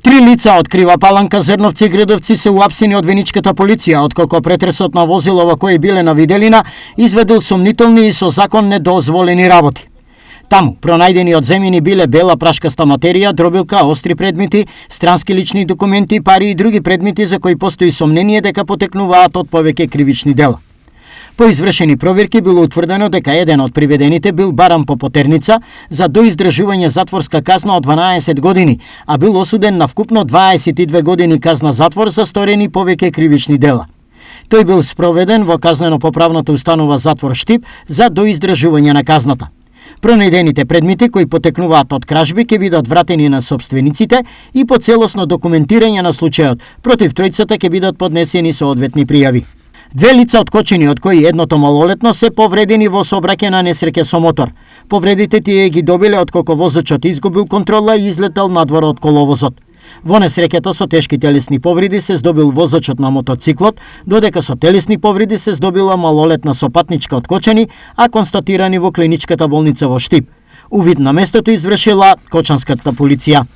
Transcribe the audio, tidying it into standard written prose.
3 лица од Крива Паланка, Зерновци и Гредовци се уапсени од виничката полиција, откако претресот на возило во кои биле на виделина изведил сомнителни и со закон недозволени работи. Таму пронајдени од земјини биле бела прашкаста материја, дробилка, остри предмети, странски лични документи, пари и други предмети за кои постои сомнение дека потекнуваат од повеќе кривични дела. По извршени проверки било утврдено дека еден од приведените бил баран по потерница за доиздржување затворска казна од 12 години, а бил осуден на вкупно 22 години казна затвор за сторени повеќе кривични дела. Тој бил спроведен во казнено-поправната установа затвор Штип за доиздржување на казната. Пронајдените предмети кои потекнуваат од кражби ќе бидат вратени на собствениците и по целосно документирање на случајот против тројцата ќе бидат поднесени соодветни пријави. 2 лица откочени, од кои едното малолетно, се повредени во сообраќајна несреќа со мотор. Повредите тие ги добиле откако возачот изгубил контрола и излетел надвор од коловозот. Во несреќата со тешки телесни повреди се здобил возачот на мотоциклот, додека со телесни повреди се здобила малолетна со патничка откочени, а констатирани во клиничката болница во Штип. Увид на местото извршила кочанската полиција.